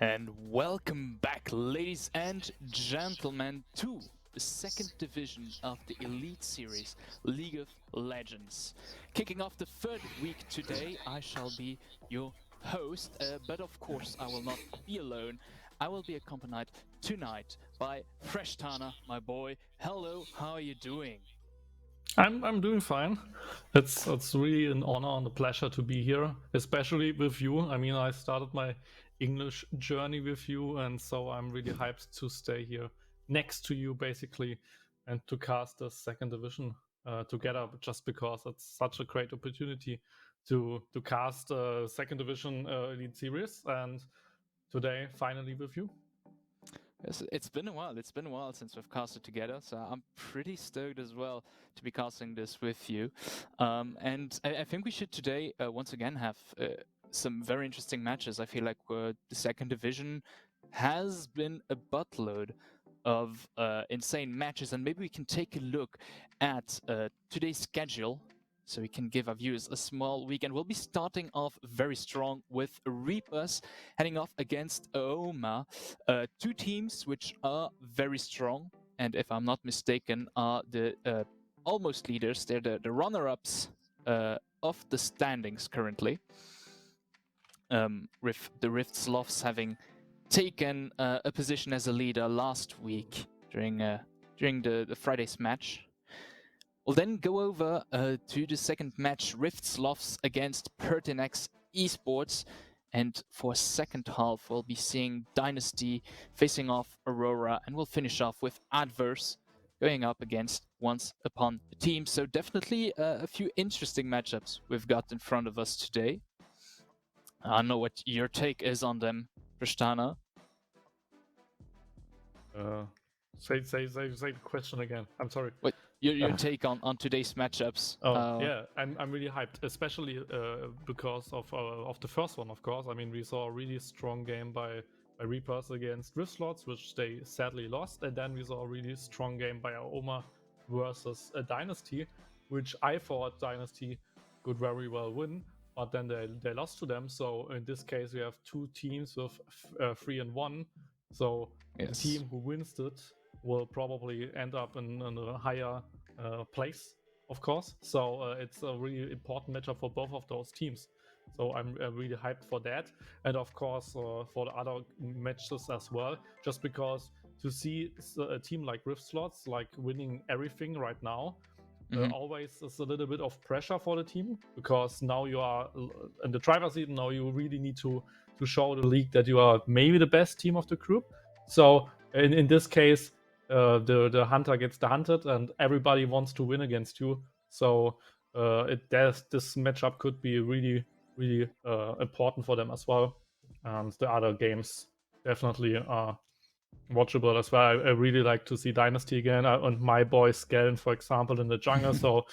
And welcome back, ladies and gentlemen, to the second division of the Elite Series, League of Legends. Kicking off the third week today, I shall be your host, but of course I will not be alone. I will be accompanied tonight by Fresh Tana, my boy. Hello, how are you doing? I'm doing fine. It's really an honor and a pleasure to be here, especially with you. I mean, I started my English journey with you, and so I'm really hyped to stay here next to you, basically, and to cast the second division together. Just because it's such a great opportunity to cast a second division elite series, and today finally with you. Yes, it's been a while. It's been a while since we've casted together, so I'm pretty stoked as well to be casting this with you. And I think we should today once again have some very interesting matches. I feel like the second division has been a buttload of insane matches, and maybe we can take a look at today's schedule so we can give our viewers a small weekend. We'll be starting off very strong with Reapers heading off against AOMA, two teams which are very strong, and if I'm not mistaken, are the almost leaders. They're the runner-ups of the standings currently, with the Rift Sloths having taken a position as a leader last week during the Friday's match. We'll then go over to the second match, Rift Sloths against Pertinex Esports. And for second half, we'll be seeing Dynasty facing off Aurora, and we'll finish off with Adverse going up against Once Upon a Team. So definitely a few interesting matchups we've got in front of us today. I don't know what your take is on them, Prishtana. Say the question again. I'm sorry. What your take on today's matchups? Yeah, I'm really hyped, especially because of the first one. Of course, I mean we saw a really strong game by Reapers against Rift Slots, which they sadly lost, and then we saw a really strong game by AOMA versus a Dynasty, which I thought Dynasty could very well win, but then they lost to them. So in this case, we have two teams with 3-1. So Yes. the team who wins it will probably end up in a higher place, of course. So it's a really important matchup for both of those teams. So I'm really hyped for that, and of course for the other matches as well. Just because to see a team like Rift Slots like winning everything right now, always is a little bit of pressure for the team, because now you are in the driver's seat. Now you really need to show the league that you are maybe the best team of the group. So in this case, the hunter gets the hunted, and everybody wants to win against you. So this matchup could be really important for them as well. And the other games definitely are watchable as well. I really like to see Dynasty again, and my boy Skellen, for example, in the jungle. So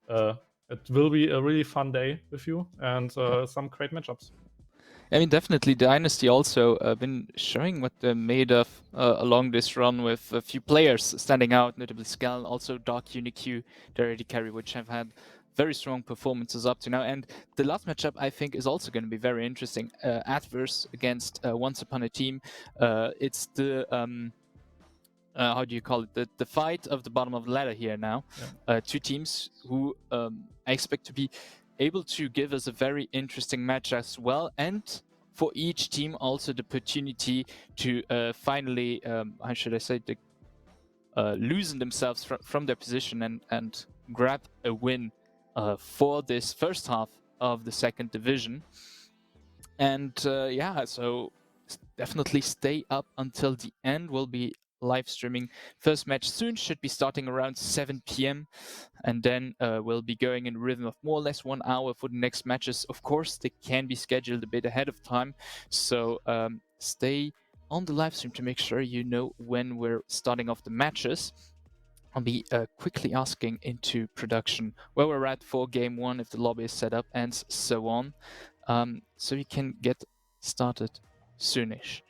it will be a really fun day with you, and some great matchups. I mean, definitely Dynasty also been showing what they're made of along this run, with a few players standing out, notably Skell, also Dark UniQ, their AD carry, which have had very strong performances up to now. And the last matchup, I think, is also going to be very interesting. Adverse against Once Upon a Team. It's the how do you call it? The fight of the bottom of the ladder here now. Yeah. Two teams who I expect to be able to give us a very interesting match as well, and for each team also the opportunity to finally, how should I say, loosen themselves from their position and grab a win for this first half of the second division. And yeah, so definitely stay up until the end. We'll be live streaming first match soon, should be starting around 7 p.m. and then we'll be going in rhythm of more or less 1 hour for the next matches. Of course, they can be scheduled a bit ahead of time, so stay on the live stream to make sure you know when we're starting off the matches. I'll be quickly asking into production where we're at for game one, if the lobby is set up, and so on, so we can get started soonish.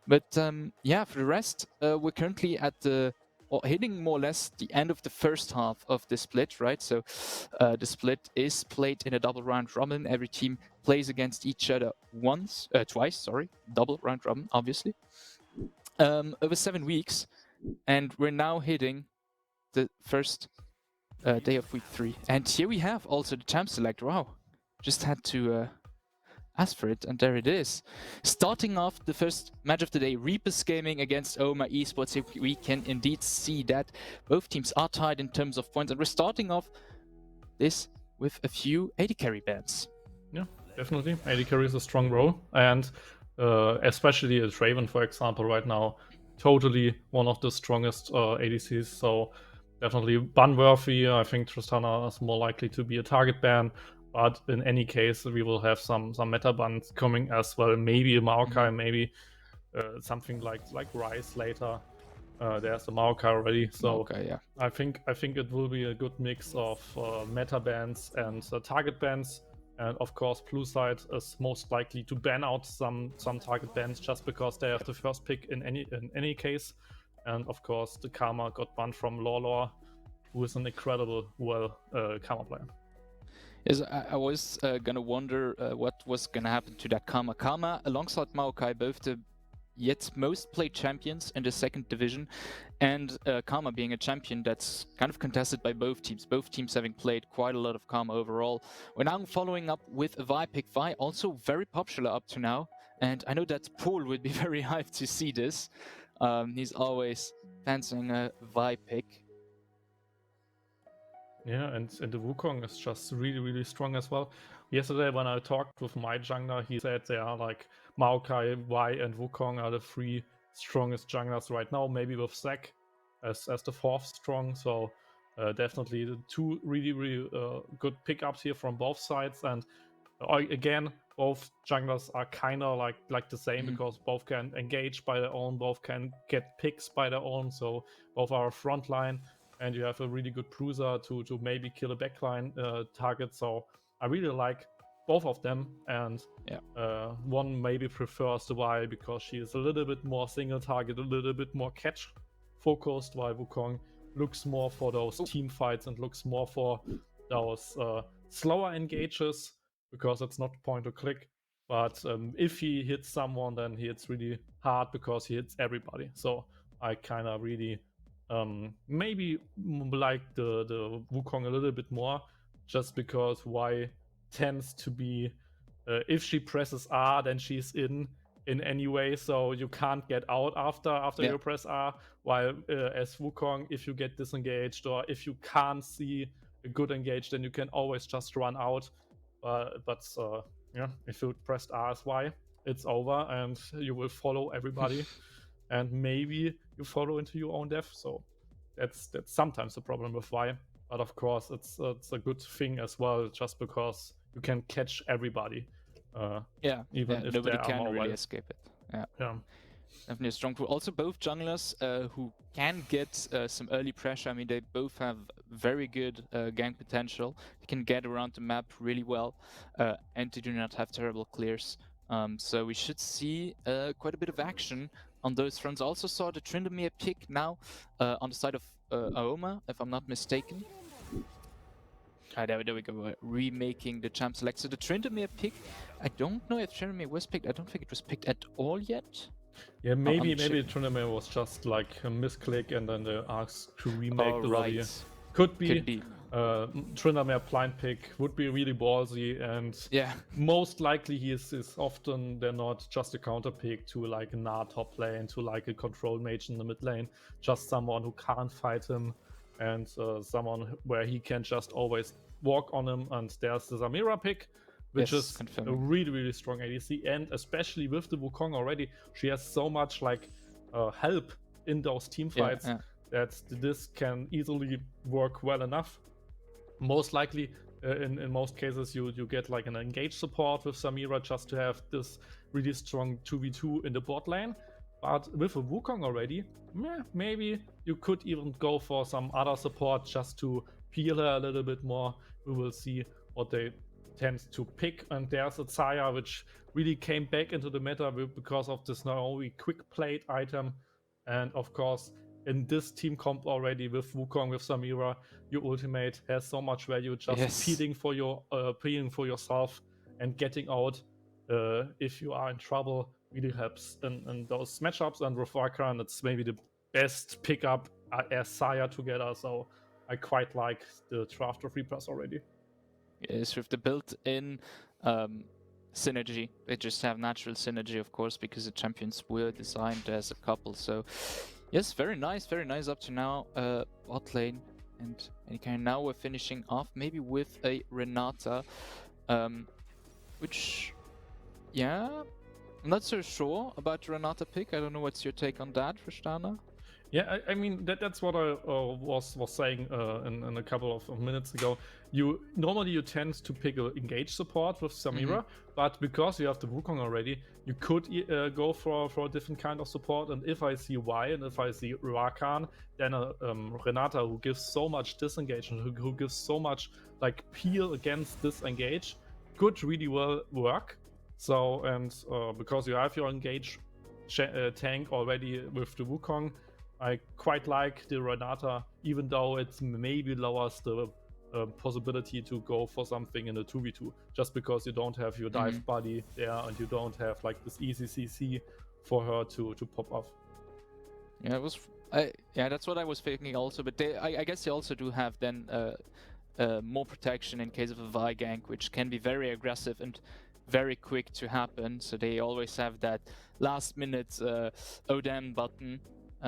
But yeah, for the rest, we're currently at hitting more or less the end of the first half of the split, right? So the split is played in a double round robin. Every team plays against each other twice, double round robin, obviously, over 7 weeks, and we're now hitting the first day of week 3. And here we have also the champ select. Wow, just had to ask for it, and there it is. Starting off the first match of the day, Reapers Gaming against AOMA ESPORTS. We can indeed see that both teams are tied in terms of points, and we're starting off this with a few AD carry bans. Yeah, definitely. AD carry is a strong role, and especially a Draven, for example, right now, totally one of the strongest ADCs. So definitely ban-worthy. I think Tristana is more likely to be a target ban, but in any case, we will have some meta bans coming as well. Maybe a Maokai, maybe something like Ryze later. There's the Maokai already, so Okay, yeah. I think it will be a good mix of meta bans and target bans. And of course, blue side is most likely to ban out some target bans just because they have the first pick in any case. And of course, the Karma got banned from Lawlor, who is an incredible Karma player. Yes, I was gonna wonder what was gonna happen to that Karma. Karma alongside Maokai, both the yet most played champions in the second division, and Karma being a champion that's kind of contested by both teams having played quite a lot of Karma overall. We're now following up with a Vi pick. Vi also very popular up to now, and I know that Paul would be very hyped to see this. He's always fancying a Vi pick. Yeah, and the Wukong is just really, really strong as well. Yesterday when I talked with my jungler, he said they are like Maokai, Vi, and Wukong are the 3 strongest junglers right now, maybe with Zac as the 4th strong. So definitely the 2 really, really good pickups here from both sides. And again, both junglers are kind of like the same because both can engage by their own, both can get picks by their own. So both are a front line, and you have a really good bruiser to maybe kill a backline target. So I really like both of them, and one maybe prefers the Vi because she is a little bit more single target, a little bit more catch focused, while Wukong looks more for those team fights and looks more for those slower engages because it's not point to click. But if he hits someone, then he hits really hard because he hits everybody. So I kind of really maybe like the Wukong a little bit more, just because Vi tends to be if she presses R, then she's in any way, so you can't get out after you press R. While as Wukong, if you get disengaged or if you can't see a good engage, then you can always just run out. But if you pressed R as Y, it's over, and you will follow everybody. And maybe you follow into your own death. So that's sometimes the problem with Vi. But of course, it's a good thing as well, just because you can catch everybody. Even if nobody they can are really mobile. escape it. Yeah. Definitely a strong tool. Also, both junglers who can get some early pressure. I mean, they both have very good gang potential. They can get around the map really well, and they do not have terrible clears. So we should see quite a bit of action on those fronts. I also saw the Tryndamere pick now on the side of AOMA, if I'm not mistaken. There we go, remaking the champ select. So the Tryndamere pick, I don't know if Tryndamere was picked. I don't think it was picked at all yet. Yeah, maybe Tryndamere was just like a misclick and then they asked to remake the lobby. Could be. Tryndamere blind pick would be really ballsy, and most likely he is often they're not just a counter pick to like a Gnar top lane, to like a control mage in the mid lane, just someone who can't fight him, and someone where he can just always walk on him. And there's the Samira pick, which is a really, really strong ADC, and especially with the Wukong already, she has so much like help in those team fights that this can easily work well enough. Most likely, in most cases, you get like an engage support with Samira just to have this really strong 2v2 in the bot lane. But with a Wukong already, maybe you could even go for some other support just to peel her a little bit more. We will see what they tend to pick. And there's a Tsaya, which really came back into the meta because of this Naomi quick played item. And of course, in this team comp already with Wukong, with Samira, your ultimate has so much value just peeling for yourself and getting out if you are in trouble really helps in those matchups. And with Rakan, it's maybe the best pickup as Saya together. So I quite like the draft of Reapers already. Yes, with the built-in synergy. They just have natural synergy, of course, because the champions were designed as a couple. So, yes, very nice up to now. Bot lane and now we're finishing off maybe with a Renata, which, yeah, I'm not so sure about Renata pick. I don't know what's your take on that, Ristana? Yeah, I mean that's what I was saying in a couple of minutes ago. Normally you tend to pick an engage support with Samira, but because you have the Wukong already, you could go for a different kind of support. And if I see Y and if I see Rakan, then Renata, who gives so much disengage and who gives so much like peel against disengage, could really well work. So and because you have your engage tank already with the Wukong, I quite like the Renata, even though it maybe lowers the possibility to go for something in a 2v2, just because you don't have your dive buddy there and you don't have like this easy CC for her to pop off. Yeah, that's what I was thinking also. But I guess they also do have then more protection in case of a Vi gank, which can be very aggressive and very quick to happen. So they always have that last minute ODM button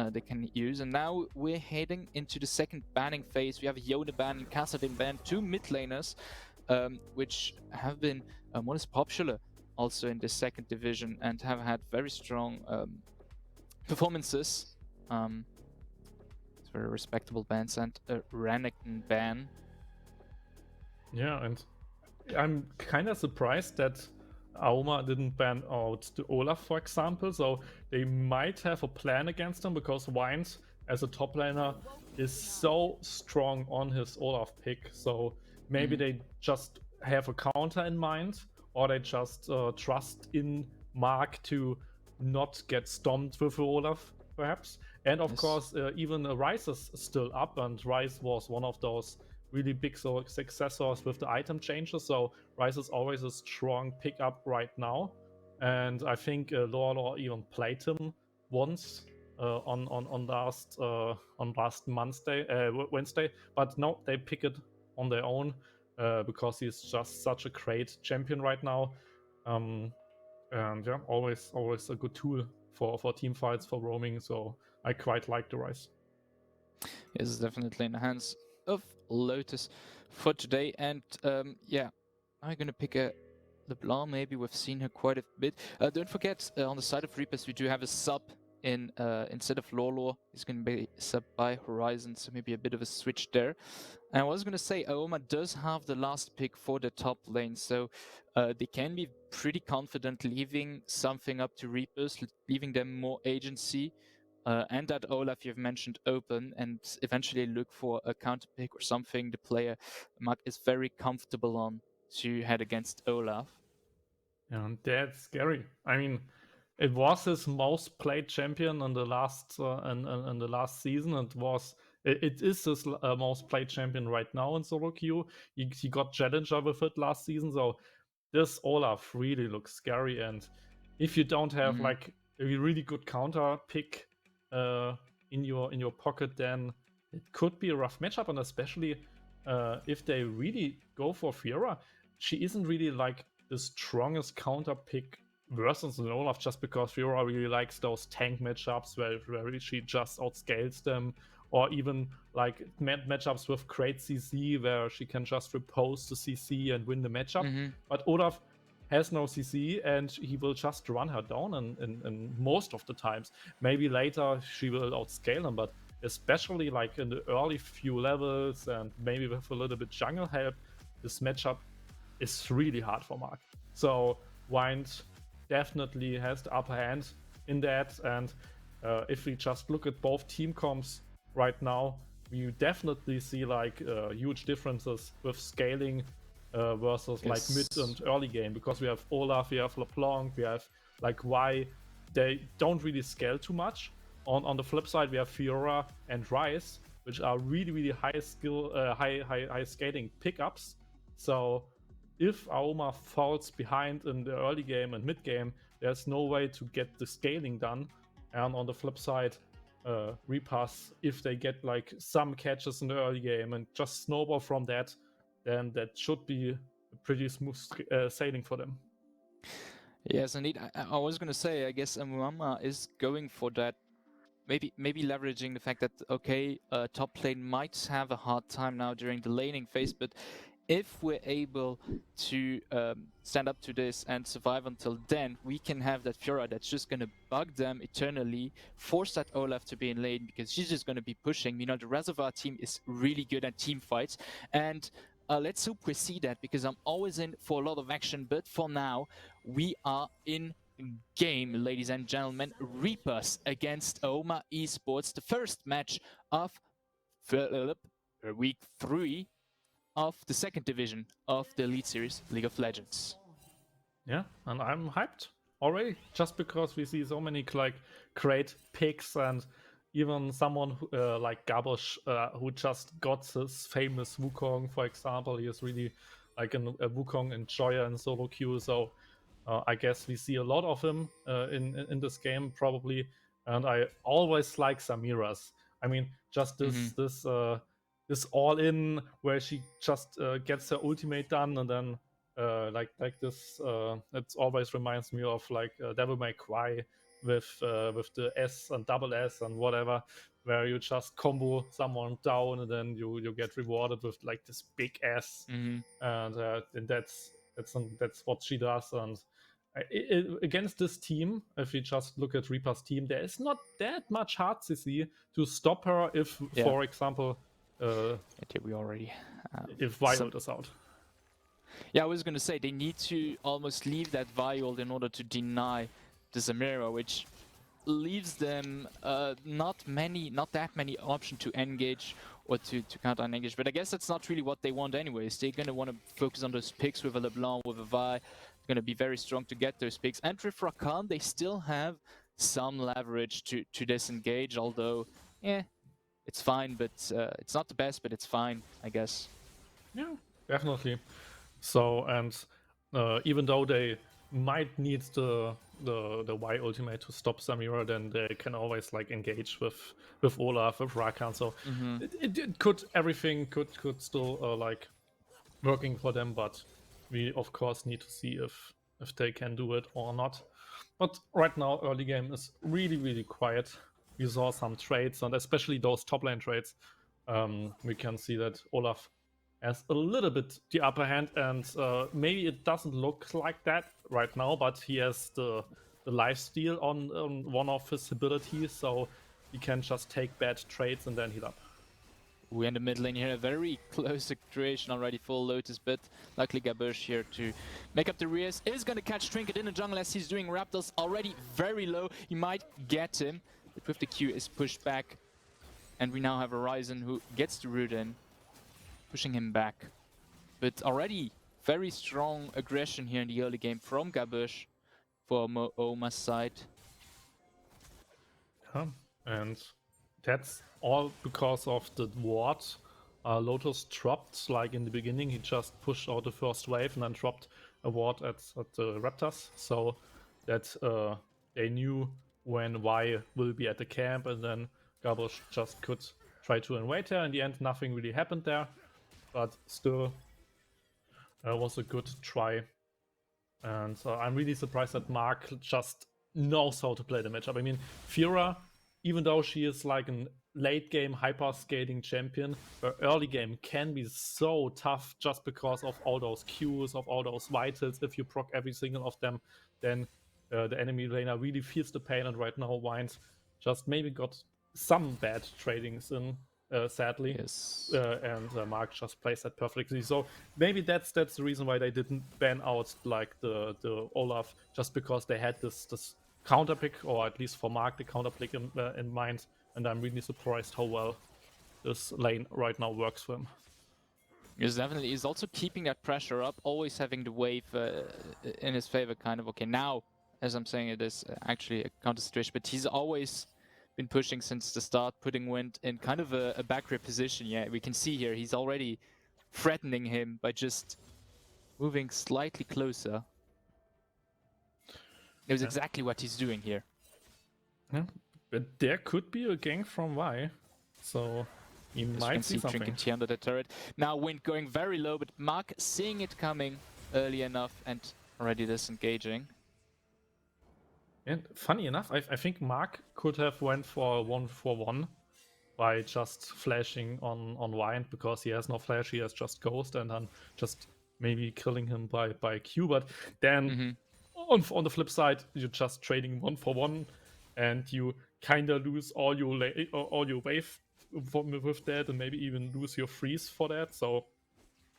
they can use. And now we're heading into the second banning phase. We have Yone ban and Kassadin ban, two mid laners, which have been what is popular also in the second division and have had very strong performances. It's very respectable bans, and a Renekton ban. Yeah, and I'm kind of surprised that AOMA didn't ban out the Olaf, for example, so they might have a plan against him because Wind, as a top laner, is so strong on his Olaf pick, so maybe they just have a counter in mind, or they just trust in Mark to not get stomped with Olaf, perhaps. And of course, even Ryze is still up, and Ryze was one of those really big successors with the item changes, so Ryze is always a strong pickup right now. And I think Lorelor even played him once on last Wednesday, but no, they pick it on their own because he's just such a great champion right now. And yeah, always a good tool for team fights, for roaming. So I quite like the Ryze. Is definitely in the hands of Lotus for today. And yeah, I'm gonna pick a LeBlanc. Maybe we've seen her quite a bit. Don't forget, on the side of Reapers, we do have a sub in instead of Lorelor, it's gonna be sub by Horizon, so maybe a bit of a switch there. And I was gonna say, AOMA does have the last pick for the top lane, so they can be pretty confident leaving something up to Reapers, leaving them more agency. And that Olaf you've mentioned open, and eventually look for a counter pick or something the player Mark is very comfortable on to head against Olaf. And that's scary. I mean, it was his most played champion in the last in the last season. It is his most played champion right now in solo queue. He got challenger with it last season, so this Olaf really looks scary. And if you don't have like a really good counter pick in your pocket, then it could be a rough matchup. And especially if they really go for Fiora, she isn't really like the strongest counter pick versus an Olaf, just because Fiora really likes those tank matchups where she just outscales them, or even like matchups with great CC where she can just repose the CC and win the matchup. But Olaf has no CC and he will just run her down in most of the times. Maybe later she will outscale him, but especially like in the early few levels and maybe with a little bit jungle help, this matchup is really hard for Mark. So Wind definitely has the upper hand in that. And if we just look at both team comps right now, we definitely see like huge differences with scaling versus like mid and early game, because we have Olaf, we have LeBlanc, we have like Y. They don't really scale too much. On the flip side, we have Fiora and Ryze, which are really high skill, high scaling pickups. So if AOMA falls behind in the early game and mid game, there's no way to get the scaling done. And on the flip side, Repass, if they get like some catches in the early game and just snowball from that, then that should be a pretty smooth sailing for them. Yes, indeed. I was going to say, I guess AOMA is going for that. Maybe leveraging the fact that, okay, top lane might have a hard time now during the laning phase, but if we're able to stand up to this and survive until then, we can have that Fiora that's just going to bug them eternally, force that Olaf to be in lane because she's just going to be pushing. You know, the Reservoir team is really good at team fights, and let's hope we see that, because I'm always in for a lot of action, but for now, we are in game, ladies and gentlemen. Reapers against AOMA Esports, the first match of week 3 of the second division of the Elite Series League of Legends. Yeah, and I'm hyped already, just because we see so many like great picks, and even someone who, like Gabosh, who just got his famous Wukong, for example. He is really like a Wukong enjoyer in solo queue, so I guess we see a lot of him in this game probably. And I always like Samira's. I mean, just this all in where she just gets her ultimate done, and then like this it always reminds me of like Devil May Cry with the S and double S and whatever, where you just combo someone down and then you get rewarded with like this big S. And that's what she does. And against this team, if you just look at Reaper's team, there is not that much hard CC to stop her if, for example, we already if Violet is out. Yeah, I was going to say, they need to almost leave that Violet in order to deny the Samira, which leaves them not that many options to engage or to counter and engage. But I guess that's not really what they want anyways. They're going to want to focus on those picks with a LeBlanc, with a Vi. They're going to be very strong to get those picks. And with Rakan, they still have some leverage to disengage, although, it's fine, but it's not the best, but it's fine, I guess. Yeah, definitely. So, and even though they might need the Y ultimate to stop Samira, then they can always like engage with Olaf, with Rakan. So everything could still like working for them, but we of course need to see if they can do it or not. But right now, early game is really quiet. We saw some trades, and especially those top lane trades. We can see that Olaf has a little bit the upper hand, and maybe it doesn't look like that right now, but he has the lifesteal on one of his abilities, so he can just take bad trades and then heal up. We're in the mid lane here, a very close situation already for Lotus, but luckily Gabush here to make up the rears. Is going to catch Trinket in the jungle as he's doing. Raptors already very low. He might get him, but with the Q is pushed back. And we now have Horizon who gets the root in, pushing him back. But already very strong aggression here in the early game from Gabush for AOMA's side. And that's all because of the ward. Lotus dropped, like in the beginning, he just pushed out the first wave and then dropped a ward at the Raptors, so that they knew when Y will be at the camp, and then Gabosh just could try to invade there. In the end, nothing really happened there, but still was a good try. And I'm really surprised that Mark just knows how to play the matchup. I mean, Fiora, even though she is like a late game hyper scaling champion, her early game can be so tough just because of all those Qs, of all those vitals. If you proc every single of them, then the enemy laner really feels the pain. And right now, Wines just maybe got some bad tradings in, sadly. Yes. And Mark just plays that perfectly. So maybe that's the reason why they didn't ban out like the Olaf, just because they had this counter pick, or at least for Mark the counter pick in mind. And I'm really surprised how well this lane right now works for him. Yes, definitely. He's also keeping that pressure up, always having the wave in his favor, kind of. Okay, now, as I'm saying, it is actually a counter situation, but he's always been pushing since the start, putting Wind in kind of a back rear position. Yeah, we can see here he's already threatening him by just moving slightly closer. It was Yeah. exactly what he's doing here. Yeah. But there could be a gank from Y, so he As you might can see see, something. Trinket here under the turret. Now Wind going very low, but Mark seeing it coming early enough and already disengaging. And funny enough, I think Mark could have went for a 1-for-1 by just flashing on Wind, because he has no flash, he has just Ghost, and then just maybe killing him by Q. But then on the flip side, you're just trading 1-for-1, and you kind of lose all your wave with that, and maybe even lose your freeze for that. So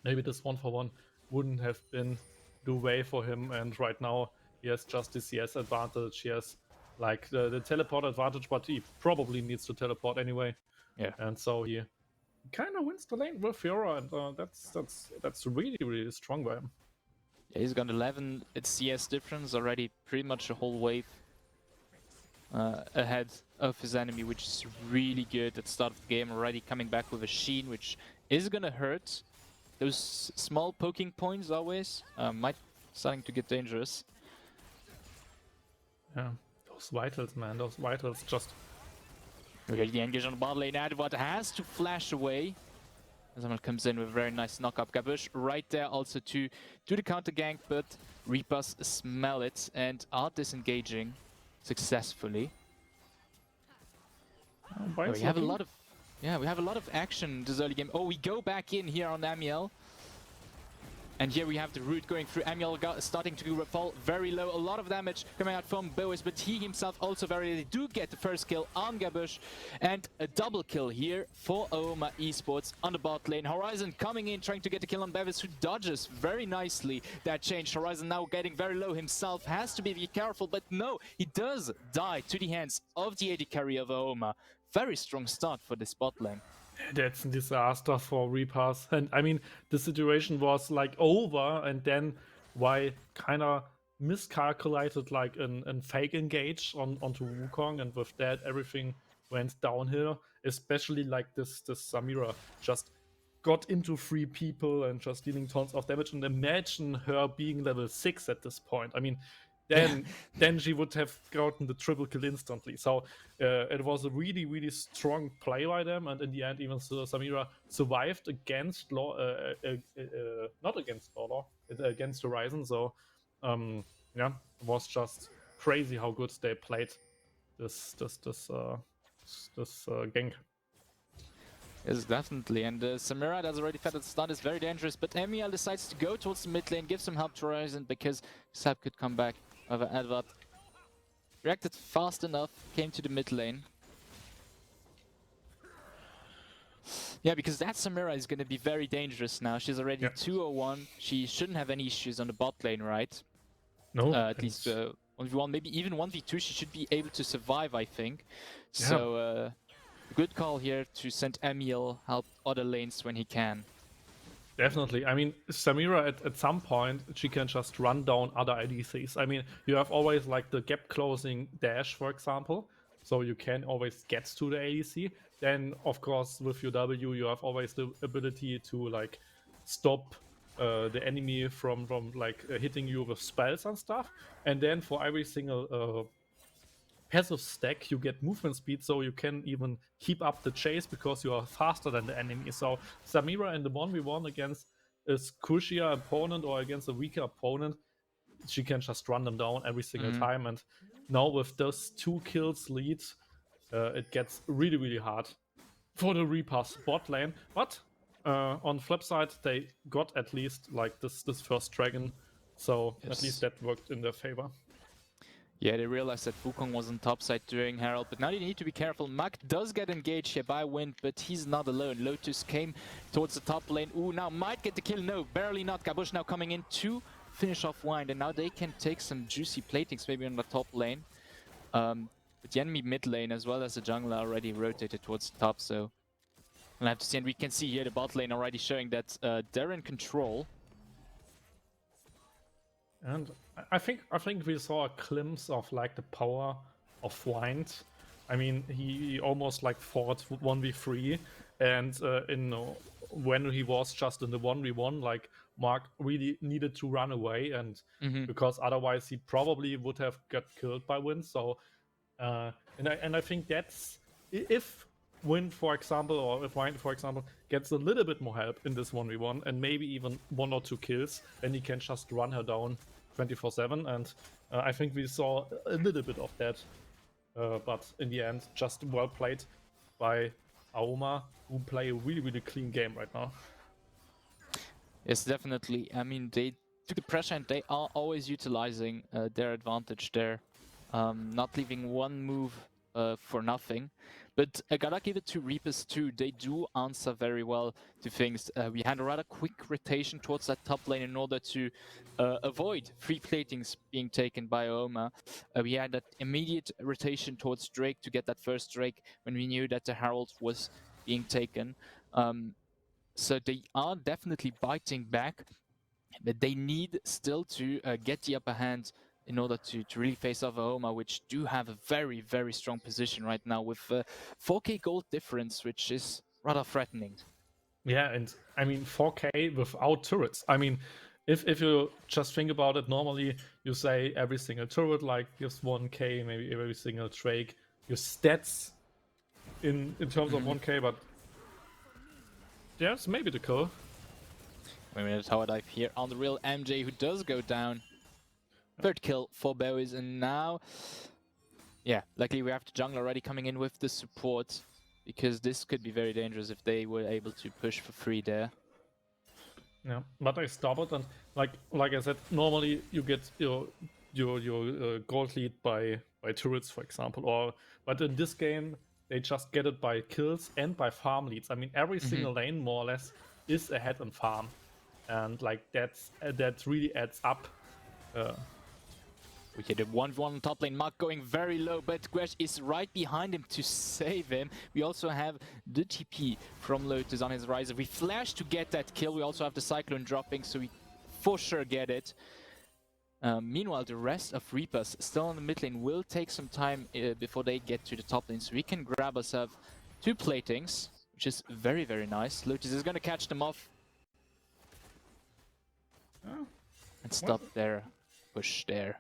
maybe this 1-for-1 wouldn't have been the way for him. And right now he has just the CS advantage. He has like the teleport advantage, but he probably needs to teleport anyway. Yeah. And so he kind of wins the lane with Fiora, and that's really strong by him. Yeah, he's got 11 CS difference already, pretty much a whole wave ahead of his enemy, which is really good at the start of the game. Already coming back with a Sheen, which is gonna hurt. Those small poking points always might starting to get dangerous. Yeah, those vitals, man, those vitals just... Okay, the engage on the bot lane. Advart has to flash away. Someone comes in with a very nice knock-up. Gabush right there also to do the counter gank, but Reapers smell it and are disengaging successfully. Oh, we have a lot of action this early game. Oh, we go back in here on Amiel. And here we have the root going through. Amiel starting to fall very low. A lot of damage coming out from Boas, but he himself also they do get the first kill on Gabush. And a double kill here for AOMA Esports on the bot lane. Horizon coming in, trying to get the kill on Bevis, who dodges very nicely that change. Horizon now getting very low himself, has to be careful, but no, he does die to the hands of the AD carry of AOMA. Very strong start for this bot lane. That's a disaster for Reapers. And I mean, the situation was like over, and then Y kind of miscalculated like an fake engage onto Wukong, and with that everything went downhill. Especially like this Samira just got into 3 people and just dealing tons of damage. And imagine her being level 6 at this point. I mean, then she would have gotten the triple kill instantly. So it was a really strong play by them, and in the end, even Samira survived against not against Lawlor, against Horizon. So yeah, it was just crazy how good they played this gank. Yes, definitely. And Samira does already fed at the start, is very dangerous, but Amiel decides to go towards the mid lane, give some help to Horizon, because Sap could come back over Advart. Reacted fast enough, came to the mid lane. Yeah, because that Samira is going to be very dangerous now. She's already 201. She shouldn't have any issues on the bot lane, right? No, at least 1v1, maybe even 1v2. She should be able to survive, I think. Yeah. So, good call here to send Amiel help other lanes when he can. Definitely. I mean, Samira at some point, she can just run down other IDCs. I mean, you have always like the gap closing dash, for example, so you can always get to the ADC. Then, of course, with your W, you have always the ability to like stop the enemy from like hitting you with spells and stuff. And then for every single passive stack, you get movement speed, so you can even keep up the chase because you are faster than the enemy. So Samira in the 1v1 against a squishier opponent or against a weaker opponent, she can just run them down every single time. And now with those 2 kills lead, it gets really hard for the Reapers bot lane. But on the flip side, they got at least like this first dragon, so at least that worked in their favor. Yeah, they realized that Wukong was on top side during Herald, but now they need to be careful. Mak does get engaged here by Wind, but he's not alone. Lotus came towards the top lane. Ooh, now might get the kill. No, barely not. Gabush now coming in to finish off Wind, and now they can take some juicy platings maybe on the top lane. But the enemy mid lane as well as the jungler already rotated towards the top, so we'll have to see. And we can see here the bot lane already showing that they're in control. And I think we saw a glimpse of like the power of Wind. I mean, he almost like fought 1v3, and when he was just in the 1v1, like Mark really needed to run away, and because otherwise he probably would have got killed by Wind. So, and I think that's if Wind, for example, or if Wind, for example, gets a little bit more help in this 1v1 and maybe even 1 or 2 kills, then he can just run her down 24/7. And I think we saw a little bit of that, but in the end, just well played by AOMA, who play a really, really clean game right now. Yes, definitely. I mean, they took the pressure and they are always utilizing their advantage there, not leaving one move for nothing. But I gotta give it to Reapers too. They do answer very well to things. We had a rather quick rotation towards that top lane in order to avoid free platings being taken by AOMA. We had that immediate rotation towards Drake to get that first Drake when we knew that the Herald was being taken. So they are definitely biting back, but they need still to get the upper hand in order to really face off AOMA, which do have a very, very strong position right now with 4k gold difference, which is rather threatening. Yeah, and I mean 4k without turrets. I mean, if you just think about it, normally you say every single turret like gives 1k, maybe every single Drake. Your stats in terms of 1k, but yes, maybe the kill. Maybe a tower dive here on the real MJ, who does go down. Third kill for Berries, and now, yeah, luckily we have the jungle already coming in with the support, because this could be very dangerous if they were able to push for free there. Yeah, but I stop it, and like I said, normally you get your gold lead by turrets, for example, but in this game they just get it by kills and by farm leads. I mean, every single lane more or less is ahead in farm, and like that really adds up. We hit a 1v1 top lane, Mark going very low, but Gresh is right behind him to save him. We also have the TP from Lotus on his riser. We flash to get that kill. We also have the Cyclone dropping, so we for sure get it. Meanwhile, the rest of Reapers still on the mid lane will take some time before they get to the top lane, so we can grab ourselves 2 platings, which is very, very nice. Lotus is going to catch them off. Oh, and stop their push there.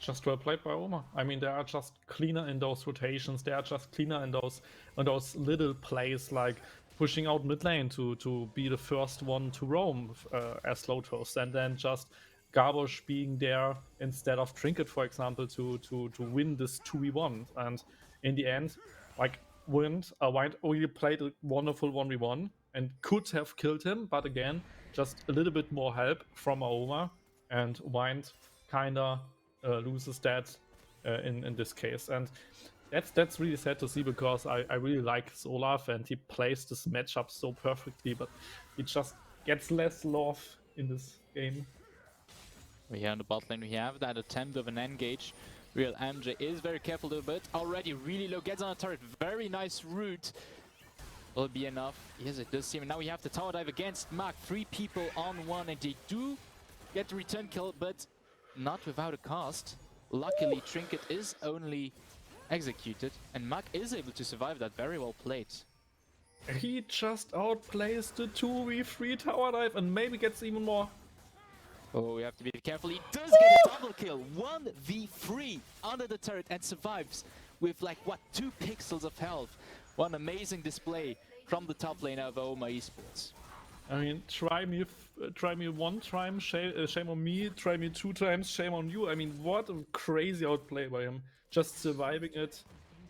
Just well played by AOMA. I mean, they are just cleaner in those rotations. They are just cleaner in those little plays, like pushing out mid lane to be the first one to roam as Lotus, and then just Garbosh being there instead of Trinket, for example, to win this 2v1. And in the end, like Wind really played a wonderful 1v1 and could have killed him, but again, just a little bit more help from AOMA, and Wind kinda loses that in this case. And that's really sad to see, because I really like Olaf and he plays this matchup so perfectly, but he just gets less love in this game. Here on the bot lane we have that attempt of an engage. Real MJ is very careful though, but already really low, gets on a turret, very nice route. Will it be enough? Yes, it does seem. Now we have the tower dive against Mark, 3 people on 1, and they do get the return kill, but not without a cost. Luckily, Trinket is only executed, and Mark is able to survive that. Very well played. He just outplays the 2v3 tower dive and maybe gets even more. Oh, we have to be careful. He does get a double kill. 1v3 under the turret and survives with like, what, 2 pixels of health. What an amazing display from the top lane of AOMA Esports. I mean, try me 1 time, shame on me. Try me 2 times, shame on you. I mean, what a crazy outplay by him. Just surviving it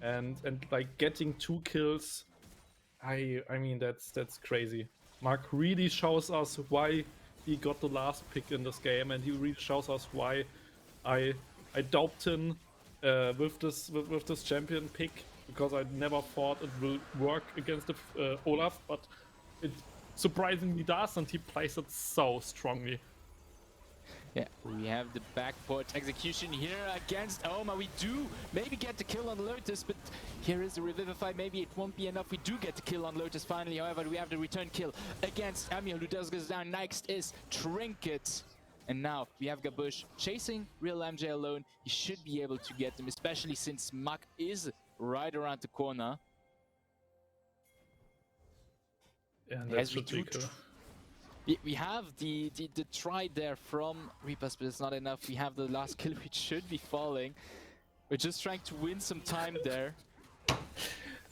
and like getting 2 kills. I mean, that's crazy. Mark really shows us why he got the last pick in this game, and he really shows us why I doped him with this champion pick, because I never thought it will work against the, Olaf, but it surprisingly does, and he plays it so strongly. Yeah, we have the backport execution here against AOMA. We do maybe get the kill on Lotus, but here is the Revivify. Maybe it won't be enough. We do get the kill on Lotus finally. However, we have the return kill against Amiel, who does go down. Next is Trinket. And now we have Gabush chasing Real MJ alone. He should be able to get them, especially since Mak is right around the corner. Yeah, that should be cool. We have the try there from Reapers, but it's not enough. We have the last kill, which should be falling. We're just trying to win some time there.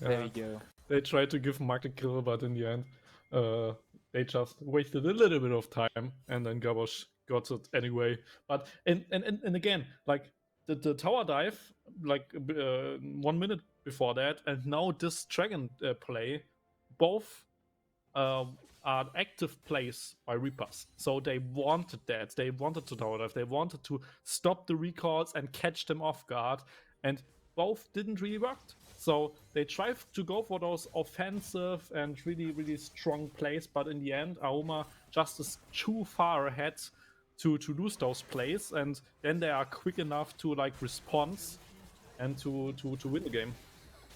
There we go. They tried to give Mark the kill, but in the end, they just wasted a little bit of time, and then Gabosh got it anyway. But and again, like the tower dive, like 1 minute before that, and now this dragon play, both are active plays by Reapers. So they wanted that. They wanted to tower dive. They wanted to stop the recalls and catch them off guard. And both didn't really work. So they tried to go for those offensive and really, really strong plays. But in the end, AOMA just is too far ahead to lose those plays. And then they are quick enough to like respond and to win the game.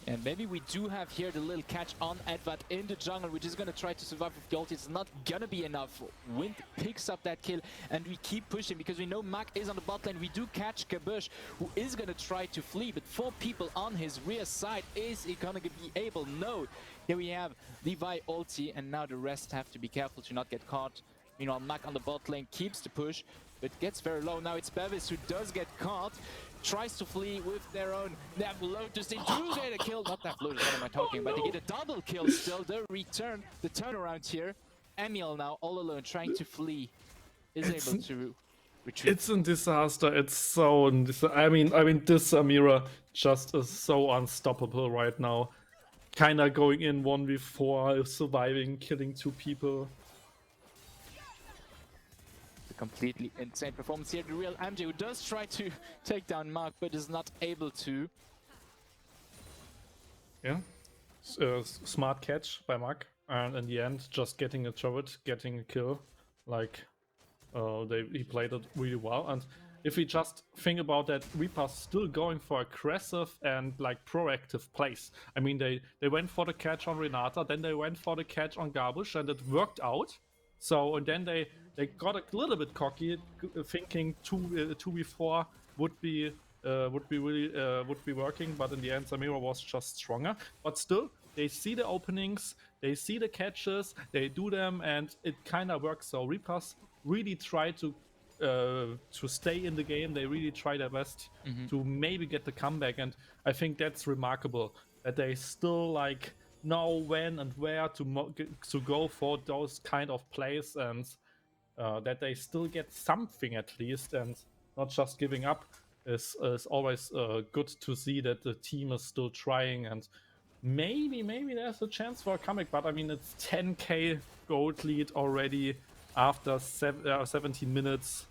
And maybe we do have here the little catch on Edvard in the jungle, which is going to try to survive with the ulti. It's not going to be enough. Wind picks up that kill, and we keep pushing because we know Mac is on the bot lane. We do catch Kabush, who is going to try to flee, but 4 people on his rear side. Is he going to be able? No. Here we have Levi ulti, and now the rest have to be careful to not get caught. Meanwhile, Mac on the bot lane keeps the push, but gets very low. Now it's Bevis who does get caught. Tries to flee with their own Nav Lotus. They do get a kill. Not Nav Lotus, what am I talking about? They get a double kill still. The return, the turnaround here. Emil now all alone trying to flee. Is able to retreat. It's a disaster. It's so I mean this Amira just is so unstoppable right now. Kinda going in 1v4, surviving, killing 2 people. Completely insane performance here. The real MJ, who does try to take down Mark, but is not able to. Yeah, smart catch by Mark, and in the end, just getting a turret, getting a kill. Like, he played it really well. And if we just think about that, Reaper's still going for aggressive and like proactive plays. I mean, they went for the catch on Renata, then they went for the catch on Garbush, and it worked out. So and then they got a little bit cocky, thinking 2v4 would be working, but in the end Samira was just stronger. But still, they see the openings, they see the catches, they do them, and it kind of works. So Reapers really try to stay in the game. They really try their best to maybe get the comeback, and I think that's remarkable that they still like know when and where to go for those kind of plays, and that they still get something at least, and not just giving up is always good to see that the team is still trying, and maybe there's a chance for a comeback. But I mean, it's 10k gold lead already after 17 minutes.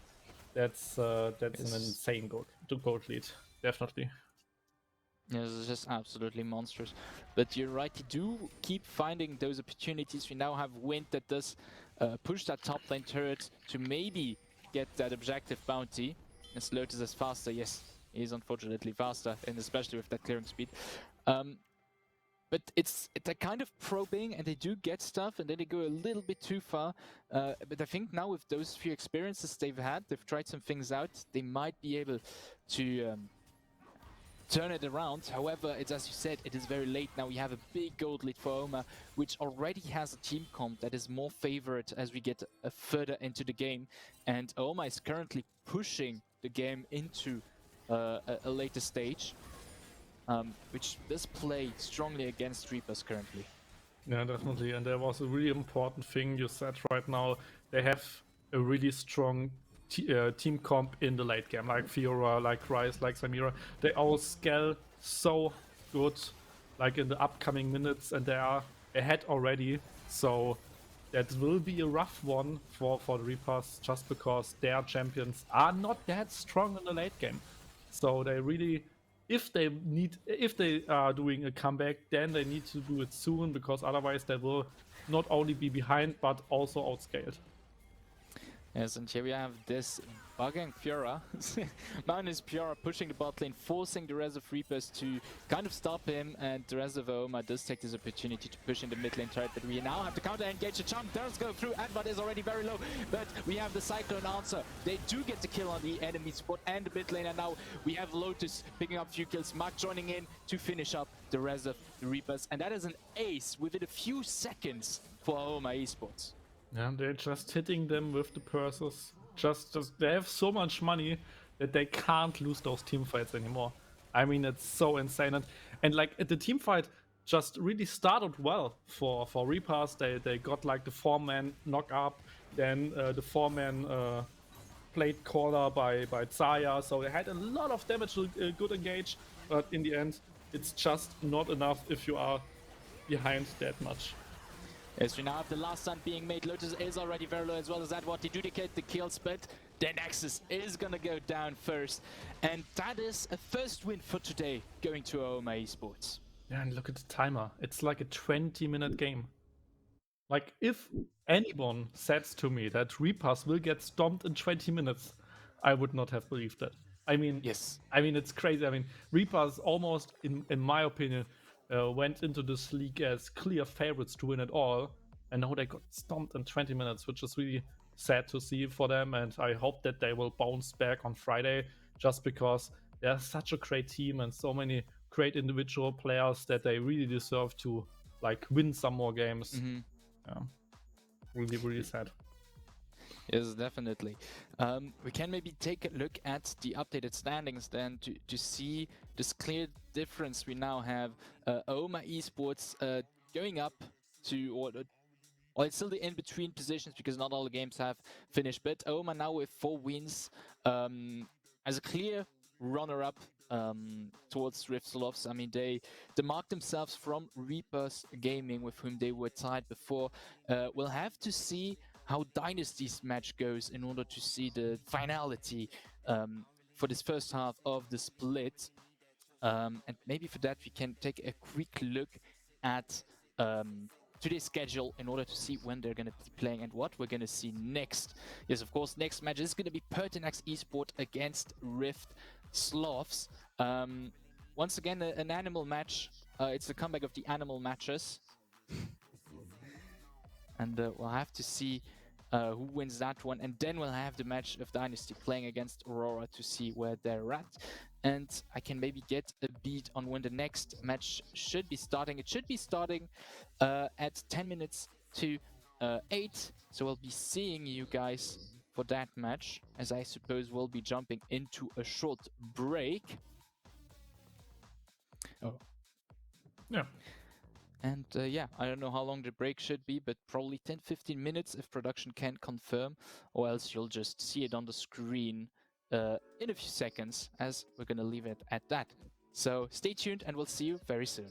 That's an insane gold lead, definitely. Yeah, it's just absolutely monstrous. But you're right, you do keep finding those opportunities. We now have Wind that does push that top lane turret to maybe get that objective bounty. As Lotus is faster, yes, he's unfortunately faster, and especially with that clearing speed. But they're kind of probing, and they do get stuff, and then they go a little bit too far. But I think now with those few experiences they've had, they've tried some things out, they might be able to turn it around. However, it's as you said, it is very late now. We have a big gold lead for AOMA, which already has a team comp that is more favored as we get further into the game. And AOMA is currently pushing the game into a later stage, which does play strongly against Reapers currently. Yeah, definitely. And there was a really important thing you said right now. They have a really strong team comp in the late game, like Fiora, like Ryze, like Samira. They all scale so good, like in the upcoming minutes, and they are ahead already. So that will be a rough one for the Reapers, just because their champions are not that strong in the late game. So they really, if they are doing a comeback, then they need to do it soon, because otherwise they will not only be behind but also outscaled. Yes, and here we have this bugging Fiora. Magnus Fiora pushing the bot lane, forcing the rest of Reapers to kind of stop him, and the rest of AOMA does take this opportunity to push in the mid lane turret, but we now have to counter engage. The jump does go through, Edvard is already very low, but we have the Cyclone answer. They do get the kill on the enemy spot and the mid lane, and now we have Lotus picking up a few kills, Mark joining in to finish up the rest of the Reapers, and that is an ace within a few seconds for AOMA Esports. Yeah, they're just hitting them with the purses. Just they have so much money that they can't lose those team fights anymore. I mean, it's so insane, and like the team fight just really started well for Reapers. They got like the 4-man knock up, then the 4-man plate caller by Tsaya, so they had a lot of damage to good engage, but in the end, it's just not enough if you are behind that much. As we now have the last stun being made, Lotus is already very low as well as that. What duplicate the kills, but the Nexus is gonna go down first. And that is a first win for today going to AOMA Esports. Yeah, and look at the timer. It's like a 20-minute game. Like, if anyone says to me that Reapers will get stomped in 20 minutes, I would not have believed that. I mean, Yes. it's crazy. I mean, Reapers almost, in my opinion, went into this league as clear favorites to win it all, and now they got stomped in 20 minutes, which is really sad to see for them. And I hope that they will bounce back on Friday, just because they're such a great team and so many great individual players that they really deserve to like win some more games. Mm-hmm. Yeah, really, really sad. Yes, definitely. We can maybe take a look at the updated standings then to see this clear difference. We now have AOMA Esports going up to, or it's still the in-between positions because not all the games have finished, but AOMA now with 4 wins as a clear runner-up towards Riftsloffs. I mean, they demarked themselves from Reapers Gaming, with whom they were tied before. We'll have to see how Dynasty's match goes in order to see the finality for this first half of the split. And maybe for that we can take a quick look at today's schedule in order to see when they're going to be playing and what we're going to see next. Yes, of course, next match is going to be Pertinax Esport against Rift Slavs. Once again, an animal match. It's the comeback of the animal matches. And we'll have to see who wins that one. And then we'll have the match of Dynasty playing against Aurora to see where they're at. And I can maybe get a beat on when the next match should be starting. It should be starting at 10 minutes to 8. So we'll be seeing you guys for that match, as I suppose we'll be jumping into a short break. Oh. Yeah. And yeah, I don't know how long the break should be, but probably 10-15 minutes if production can confirm, or else you'll just see it on the screen in a few seconds, as we're going to leave it at that. So stay tuned and we'll see you very soon.